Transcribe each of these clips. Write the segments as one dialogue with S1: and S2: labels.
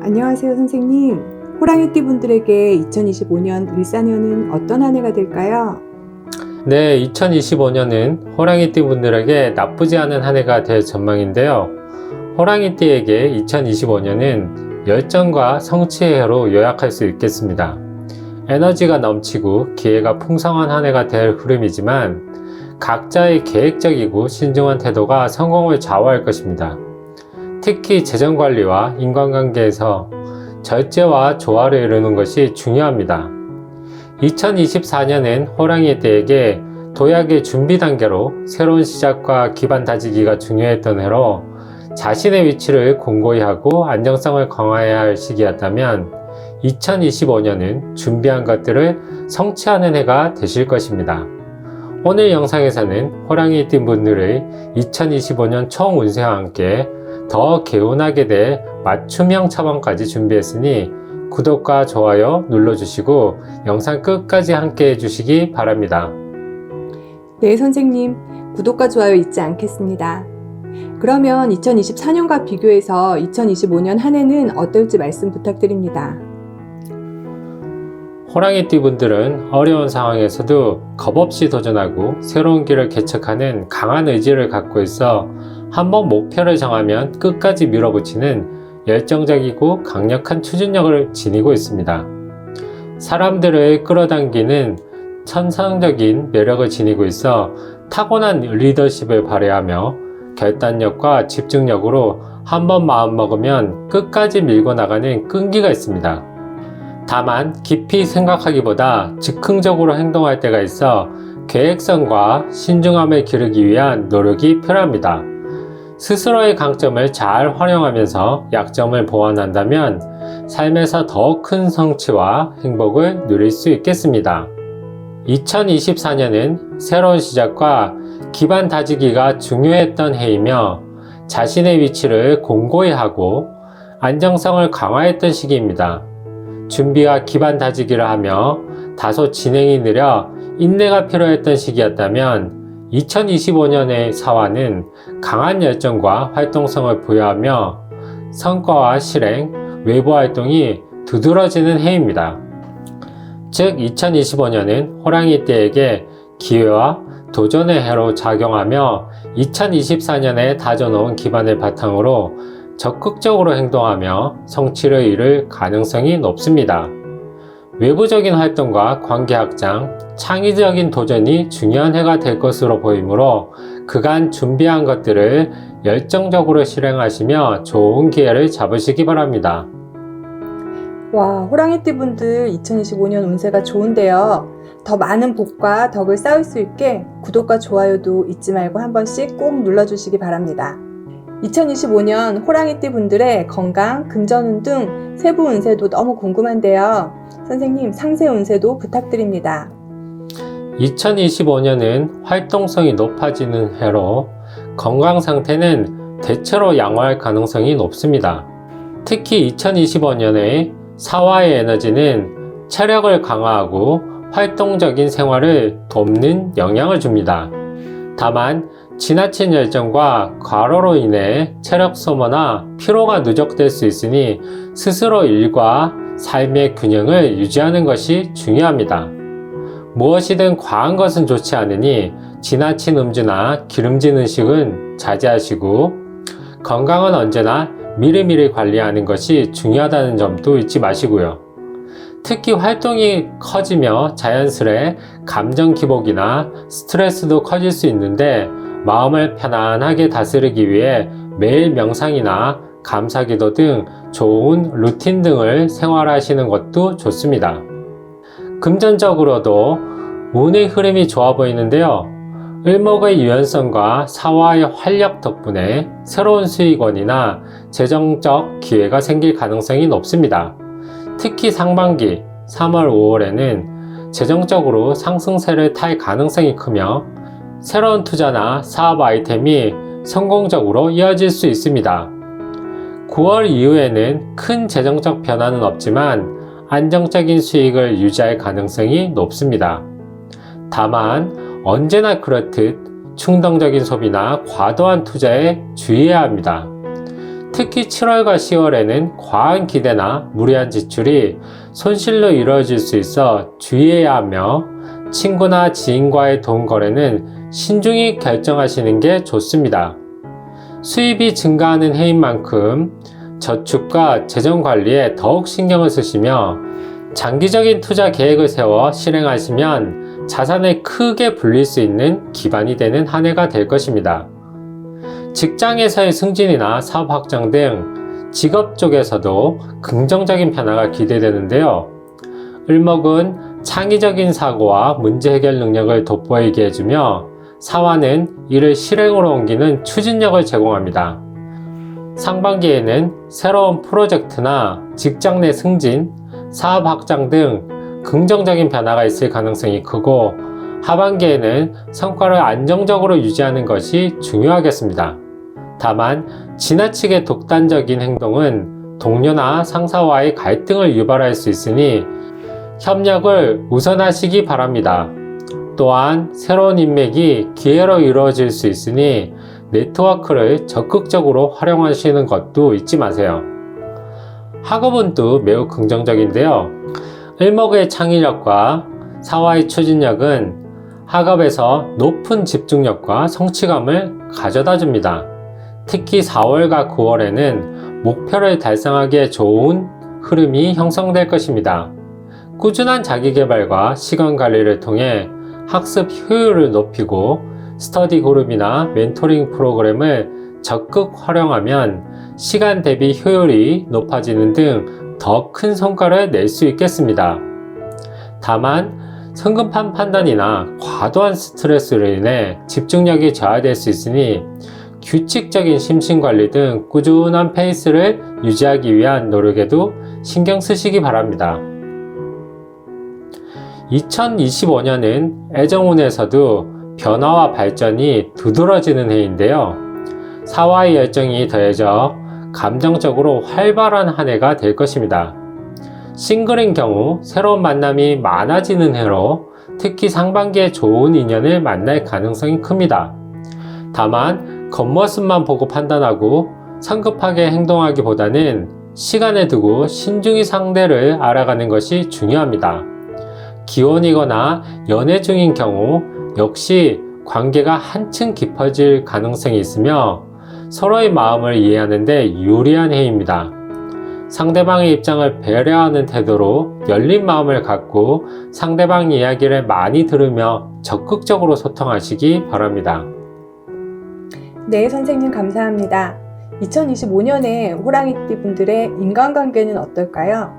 S1: 안녕하세요, 선생님. 호랑이띠 분들에게 2025년 을사년은 어떤 한 해가 될까요?
S2: 네, 2025년은 호랑이띠 분들에게 나쁘지 않은 한 해가 될 전망인데요. 호랑이띠에게 2025년은 열정과 성취의 해로 요약할 수 있겠습니다. 에너지가 넘치고 기회가 풍성한 한 해가 될 흐름이지만 각자의 계획적이고 신중한 태도가 성공을 좌우할 것입니다. 특히 재정관리와 인간관계에서 절제와 조화를 이루는 것이 중요합니다. 2024년은 호랑이띠에게 도약의 준비 단계로 새로운 시작과 기반 다지기가 중요했던 해로 자신의 위치를 공고히 하고 안정성을 강화해야 할 시기였다면 2025년은 준비한 것들을 성취하는 해가 되실 것입니다. 오늘 영상에서는 호랑이띠 분들의 2025년 총 운세와 함께 더 개운하게 될 맞춤형 처방까지 준비했으니 구독과 좋아요 눌러주시고 영상 끝까지 함께 해주시기 바랍니다.
S1: 네, 선생님. 구독과 좋아요 잊지 않겠습니다. 그러면 2024년과 비교해서 2025년 한 해는 어떨지 말씀 부탁드립니다.
S2: 호랑이띠 분들은 어려운 상황에서도 겁없이 도전하고 새로운 길을 개척하는 강한 의지를 갖고 있어 한번 목표를 정하면 끝까지 밀어붙이는 열정적이고 강력한 추진력을 지니고 있습니다. 사람들을 끌어당기는 천성적인 매력을 지니고 있어 타고난 리더십을 발휘하며 결단력과 집중력으로 한번 마음먹으면 끝까지 밀고 나가는 끈기가 있습니다. 다만 깊이 생각하기보다 즉흥적으로 행동할 때가 있어 계획성과 신중함을 기르기 위한 노력이 필요합니다. 스스로의 강점을 잘 활용하면서 약점을 보완한다면 삶에서 더 큰 성취와 행복을 누릴 수 있겠습니다. 2024년은 새로운 시작과 기반 다지기가 중요했던 해이며 자신의 위치를 공고히 하고 안정성을 강화했던 시기입니다. 준비와 기반 다지기를 하며 다소 진행이 느려 인내가 필요했던 시기였다면 2025년의 사화는 강한 열정과 활동성을 부여하며 성과와 실행, 외부 활동이 두드러지는 해입니다. 즉 2025년은 호랑이띠에게 기회와 도전의 해로 작용하며 2024년에 다져놓은 기반을 바탕으로 적극적으로 행동하며 성취를 이룰 가능성이 높습니다. 외부적인 활동과 관계 확장, 창의적인 도전이 중요한 해가 될 것으로 보이므로 그간 준비한 것들을 열정적으로 실행하시며 좋은 기회를 잡으시기 바랍니다.
S1: 와, 호랑이띠 분들 2025년 운세가 좋은데요. 더 많은 복과 덕을 쌓을 수 있게 구독과 좋아요도 잊지 말고 한 번씩 꼭 눌러주시기 바랍니다. 2025년 호랑이띠 분들의 건강, 금전운 등 세부 운세도 너무 궁금한데요. 선생님, 상세 운세도 부탁드립니다.
S2: 2025년은 활동성이 높아지는 해로 건강 상태는 대체로 양호할 가능성이 높습니다. 특히 2025년에 사화의 에너지는 체력을 강화하고 활동적인 생활을 돕는 영향을 줍니다. 다만 지나친 열정과 과로로 인해 체력 소모나 피로가 누적될 수 있으니 스스로 일과 삶의 균형을 유지하는 것이 중요합니다. 무엇이든 과한 것은 좋지 않으니 지나친 음주나 기름진 음식은 자제하시고 건강은 언제나 미리미리 관리하는 것이 중요하다는 점도 잊지 마시고요. 특히 활동이 커지며 자연스레 감정 기복이나 스트레스도 커질 수 있는데 마음을 편안하게 다스리기 위해 매일 명상이나 감사기도 등 좋은 루틴 등을 생활하시는 것도 좋습니다. 금전적으로도 운의 흐름이 좋아 보이는데요. 을목의 유연성과 사화의 활력 덕분에 새로운 수익원이나 재정적 기회가 생길 가능성이 높습니다. 특히 상반기 3월, 5월에는 재정적으로 상승세를 탈 가능성이 크며 새로운 투자나 사업 아이템이 성공적으로 이어질 수 있습니다. 9월 이후에는 큰 재정적 변화는 없지만 안정적인 수익을 유지할 가능성이 높습니다. 다만 언제나 그렇듯 충동적인 소비나 과도한 투자에 주의해야 합니다. 특히 7월과 10월에는 과한 기대나 무리한 지출이 손실로 이루어질 수 있어 주의해야 하며 친구나 지인과의 돈 거래는 신중히 결정하시는 게 좋습니다. 수입이 증가하는 해인 만큼 저축과 재정 관리에 더욱 신경을 쓰시며 장기적인 투자 계획을 세워 실행하시면 자산을 크게 불릴 수 있는 기반이 되는 한 해가 될 것입니다. 직장에서의 승진이나 사업 확장 등 직업 쪽에서도 긍정적인 변화가 기대되는데요. 을목은 창의적인 사고와 문제 해결 능력을 돋보이게 해주며 사화는 이를 실행으로 옮기는 추진력을 제공합니다. 상반기에는 새로운 프로젝트나 직장 내 승진, 사업 확장 등 긍정적인 변화가 있을 가능성이 크고 하반기에는 성과를 안정적으로 유지하는 것이 중요하겠습니다. 다만 지나치게 독단적인 행동은 동료나 상사와의 갈등을 유발할 수 있으니 협력을 우선하시기 바랍니다. 또한 새로운 인맥이 기회로 이루어질 수 있으니 네트워크를 적극적으로 활용하시는 것도 잊지 마세요. 학업운도 매우 긍정적인데요. 을목의 창의력과 사화의 추진력은 학업에서 높은 집중력과 성취감을 가져다 줍니다. 특히 4월과 9월에는 목표를 달성하기에 좋은 흐름이 형성될 것입니다. 꾸준한 자기개발과 시간 관리를 통해 학습 효율을 높이고 스터디 그룹이나 멘토링 프로그램을 적극 활용하면 시간 대비 효율이 높아지는 등 더 큰 성과를 낼 수 있겠습니다. 다만 성급한 판단이나 과도한 스트레스로 인해 집중력이 저하될 수 있으니 규칙적인 심신관리 등 꾸준한 페이스를 유지하기 위한 노력에도 신경 쓰시기 바랍니다. 2025년은 애정운에서도 변화와 발전이 두드러지는 해인데요. 사화의 열정이 더해져 감정적으로 활발한 한 해가 될 것입니다. 싱글인 경우 새로운 만남이 많아지는 해로 특히 상반기에 좋은 인연을 만날 가능성이 큽니다. 다만 겉모습만 보고 판단하고 성급하게 행동하기보다는 시간을 두고 신중히 상대를 알아가는 것이 중요합니다. 기혼이거나 연애 중인 경우 역시 관계가 한층 깊어질 가능성이 있으며 서로의 마음을 이해하는 데 유리한 해입니다. 상대방의 입장을 배려하는 태도로 열린 마음을 갖고 상대방 이야기를 많이 들으며 적극적으로 소통하시기 바랍니다.
S1: 네, 선생님 감사합니다. 2025년에 호랑이띠 분들의 인간관계는 어떨까요?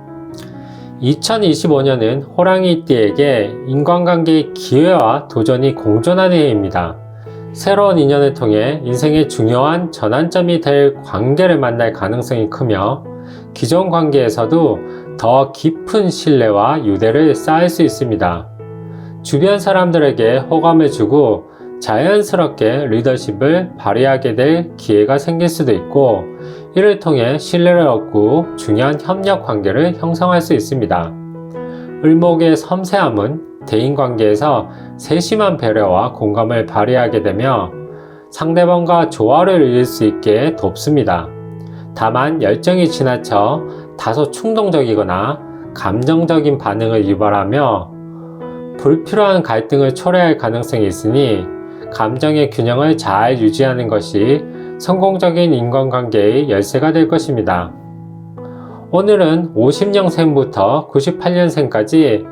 S2: 2025년은 호랑이띠에게 인간관계의 기회와 도전이 공존하는 해입니다. 새로운 인연을 통해 인생의 중요한 전환점이 될 관계를 만날 가능성이 크며 기존 관계에서도 더 깊은 신뢰와 유대를 쌓을 수 있습니다. 주변 사람들에게 호감을 주고 자연스럽게 리더십을 발휘하게 될 기회가 생길 수도 있고 이를 통해 신뢰를 얻고 중요한 협력 관계를 형성할 수 있습니다. 을목의 섬세함은 대인관계에서 세심한 배려와 공감을 발휘하게 되며 상대방과 조화를 이룰 수 있게 돕습니다. 다만 열정이 지나쳐 다소 충동적이거나 감정적인 반응을 유발하며 불필요한 갈등을 초래할 가능성이 있으니 감정의 균형을 잘 유지하는 것이 성공적인 인간관계의 열쇠가 될 것입니다. 오늘은 50년생부터 98년생까지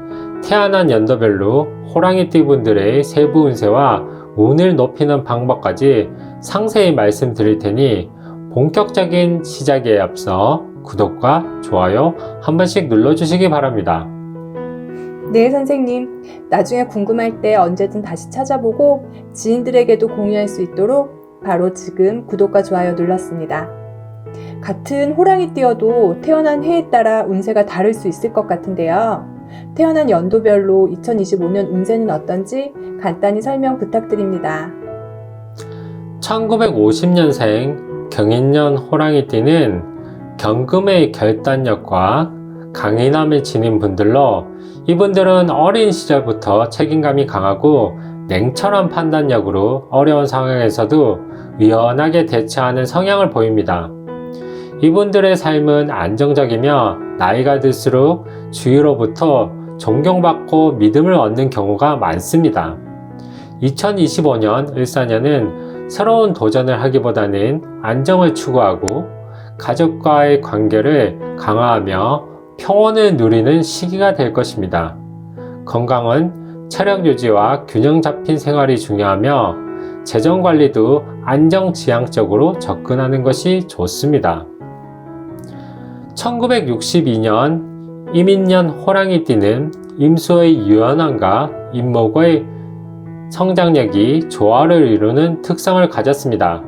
S2: 태어난 연도별로 호랑이띠 분들의 세부 운세와 운을 높이는 방법까지 상세히 말씀드릴 테니 본격적인 시작에 앞서 구독과 좋아요 한 번씩 눌러주시기 바랍니다.
S1: 네, 선생님. 나중에 궁금할 때 언제든 다시 찾아보고 지인들에게도 공유할 수 있도록 바로 지금 구독과 좋아요 눌렀습니다. 같은 호랑이띠여도 태어난 해에 따라 운세가 다를 수 있을 것 같은데요. 태어난 연도별로 2025년 운세는 어떤지 간단히 설명 부탁드립니다.
S2: 1950년생 경인년 호랑이띠는 경금의 결단력과 강인함을 지닌 분들로 이분들은 어린 시절부터 책임감이 강하고 냉철한 판단력으로 어려운 상황에서도 유연하게 대처하는 성향을 보입니다. 이분들의 삶은 안정적이며 나이가 들수록 주위로부터 존경받고 믿음을 얻는 경우가 많습니다. 2025년 을사년은 새로운 도전을 하기보다는 안정을 추구하고 가족과의 관계를 강화하며 평온을 누리는 시기가 될 것입니다. 건강은 체력 유지와 균형 잡힌 생활이 중요하며 재정 관리도 안정지향적으로 접근하는 것이 좋습니다. 1962년 이민년 호랑이띠는 임수의 유연함과 임목의 성장력이 조화를 이루는 특성을 가졌습니다.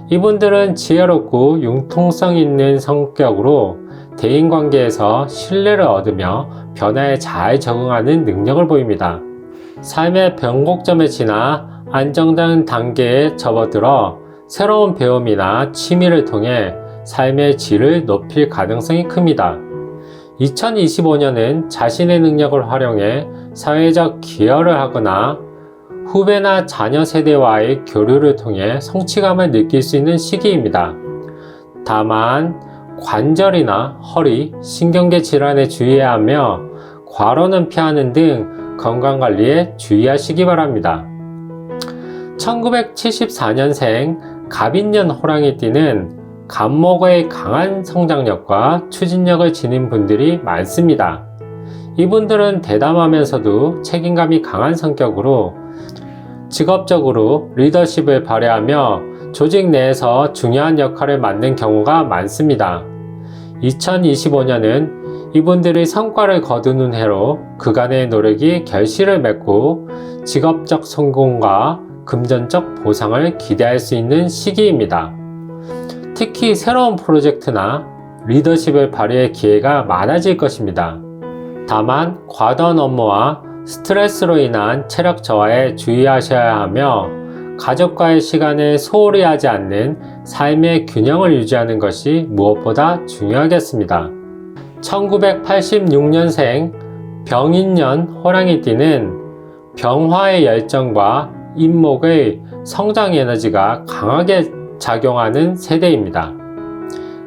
S2: 이분들은 지혜롭고 융통성 있는 성격으로 대인관계에서 신뢰를 얻으며 변화에 잘 적응하는 능력을 보입니다. 삶의 변곡점에 지나 안정된 단계에 접어들어 새로운 배움이나 취미를 통해 삶의 질을 높일 가능성이 큽니다. 2025년은 자신의 능력을 활용해 사회적 기여를 하거나 후배나 자녀 세대와의 교류를 통해 성취감을 느낄 수 있는 시기입니다. 다만 관절이나 허리, 신경계 질환에 주의해야 하며 과로는 피하는 등 건강관리에 주의하시기 바랍니다. 1974년생 갑인년 호랑이띠는 갑목의 강한 성장력과 추진력을 지닌 분들이 많습니다. 이분들은 대담하면서도 책임감이 강한 성격으로 직업적으로 리더십을 발휘하며 조직 내에서 중요한 역할을 맡는 경우가 많습니다. 2025년은 이분들의 성과를 거두는 해로 그간의 노력이 결실을 맺고 직업적 성공과 금전적 보상을 기대할 수 있는 시기입니다. 특히 새로운 프로젝트나 리더십을 발휘할 기회가 많아질 것입니다. 다만 과도한 업무와 스트레스로 인한 체력 저하에 주의하셔야 하며 가족과의 시간을 소홀히 하지 않는 삶의 균형을 유지하는 것이 무엇보다 중요하겠습니다. 1986년생 병인년 호랑이띠는 병화의 열정과 임목의 성장 에너지가 강하게 작용하는 세대입니다.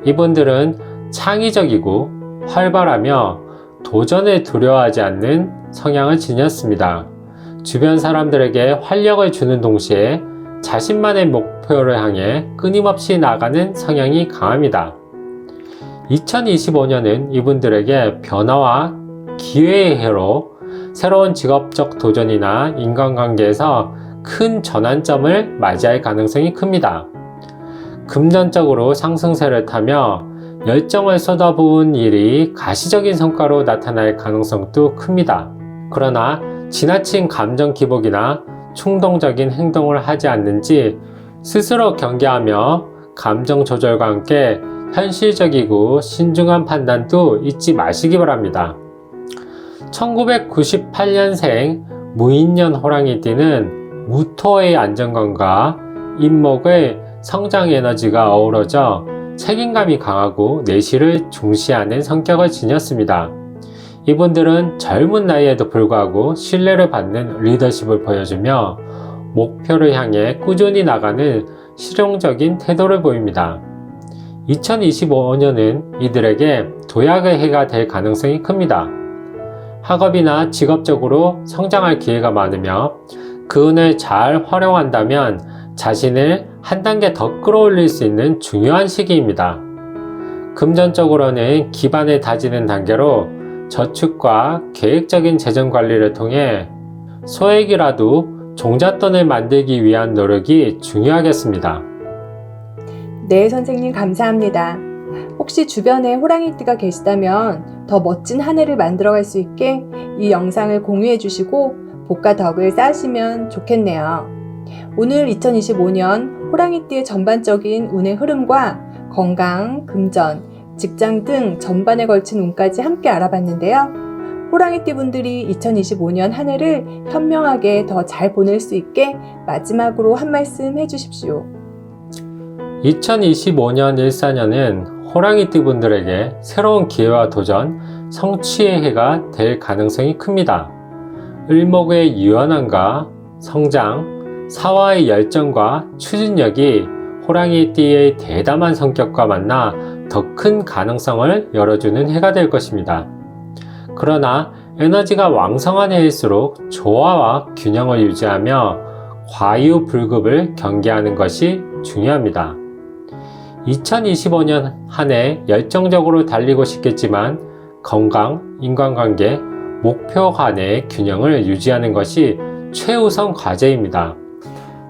S2: 이분들은 창의적이고 활발하며 도전을 두려워하지 않는 성향을 지녔습니다. 주변 사람들에게 활력을 주는 동시에 자신만의 목표를 향해 끊임없이 나가는 성향이 강합니다. 2025년은 이분들에게 변화와 기회의 해로 새로운 직업적 도전이나 인간관계에서 큰 전환점을 맞이할 가능성이 큽니다. 금전적으로 상승세를 타며 열정을 쏟아부은 일이 가시적인 성과로 나타날 가능성도 큽니다. 그러나 지나친 감정 기복이나 충동적인 행동을 하지 않는지 스스로 경계하며 감정 조절과 함께 현실적이고 신중한 판단도 잊지 마시기 바랍니다. 1998년생 무인년 호랑이띠는 무토의 안정감과 임목의 성장 에너지가 어우러져 책임감이 강하고 내실을 중시하는 성격을 지녔습니다. 이분들은 젊은 나이에도 불구하고 신뢰를 받는 리더십을 보여주며 목표를 향해 꾸준히 나가는 실용적인 태도를 보입니다. 2025년은 이들에게 도약의 해가 될 가능성이 큽니다. 학업이나 직업적으로 성장할 기회가 많으며 그 운을 잘 활용한다면 자신을 한 단계 더 끌어올릴 수 있는 중요한 시기입니다. 금전적으로는 기반을 다지는 단계로 저축과 계획적인 재정 관리를 통해 소액이라도 종잣돈을 만들기 위한 노력이 중요하겠습니다.
S1: 네, 선생님 감사합니다. 혹시 주변에 호랑이띠가 계시다면 더 멋진 한 해를 만들어갈 수 있게 이 영상을 공유해 주시고 복과 덕을 쌓으시면 좋겠네요. 오늘 2025년 호랑이띠의 전반적인 운의 흐름과 건강, 금전, 직장 등 전반에 걸친 운까지 함께 알아봤는데요. 호랑이띠 분들이 2025년 한 해를 현명하게 더 잘 보낼 수 있게 마지막으로 한 말씀 해주십시오.
S2: 2025년 일사년은 호랑이띠 분들에게 새로운 기회와 도전, 성취의 해가 될 가능성이 큽니다. 을목의 유연함과 성장, 사화의 열정과 추진력이 호랑이띠의 대담한 성격과 만나 더 큰 가능성을 열어주는 해가 될 것입니다. 그러나 에너지가 왕성한 해일수록 조화와 균형을 유지하며 과유불급을 경계하는 것이 중요합니다. 2025년 한 해 열정적으로 달리고 싶겠지만 건강, 인간관계, 목표 간의 균형을 유지하는 것이 최우선 과제입니다.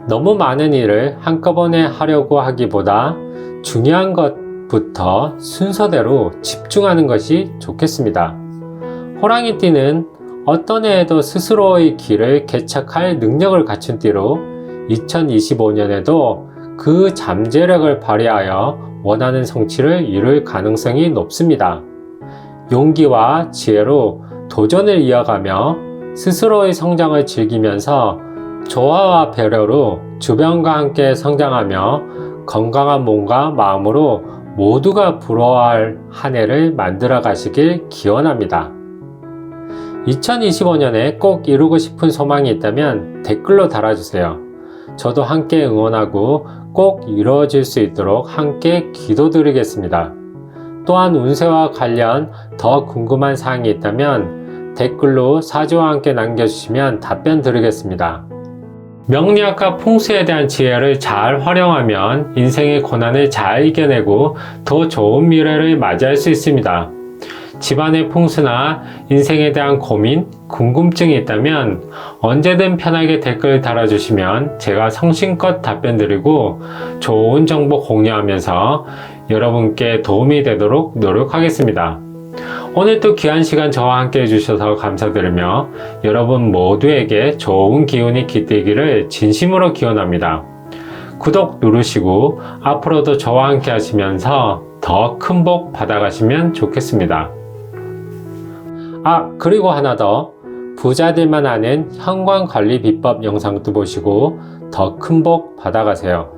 S2: 너무 많은 일을 한꺼번에 하려고 하기보다 중요한 것부터 순서대로 집중하는 것이 좋겠습니다. 호랑이띠는 어떤 해에도 스스로의 길을 개척할 능력을 갖춘 띠로 2025년에도 그 잠재력을 발휘하여 원하는 성취를 이룰 가능성이 높습니다. 용기와 지혜로 도전을 이어가며 스스로의 성장을 즐기면서 조화와 배려로 주변과 함께 성장하며 건강한 몸과 마음으로 모두가 부러워할 한 해를 만들어 가시길 기원합니다. 2025년에 꼭 이루고 싶은 소망이 있다면 댓글로 달아주세요. 저도 함께 응원하고 꼭 이루어질 수 있도록 함께 기도드리겠습니다. 또한 운세와 관련 더 궁금한 사항이 있다면 댓글로 사주와 함께 남겨주시면 답변 드리겠습니다. 명리학과 풍수에 대한 지혜를 잘 활용하면 인생의 고난을 잘 이겨내고 더 좋은 미래를 맞이할 수 있습니다. 집안의 풍수나 인생에 대한 고민, 궁금증이 있다면 언제든 편하게 댓글 달아주시면 제가 성심껏 답변 드리고 좋은 정보 공유하면서 여러분께 도움이 되도록 노력하겠습니다. 오늘도 귀한 시간 저와 함께 해주셔서 감사드리며 여러분 모두에게 좋은 기운이 깃들기를 진심으로 기원합니다. 구독 누르시고 앞으로도 저와 함께 하시면서 더 큰 복 받아가시면 좋겠습니다. 그리고 하나 더, 부자들만 아는 현관 관리 비법 영상도 보시고 더 큰 복 받아가세요.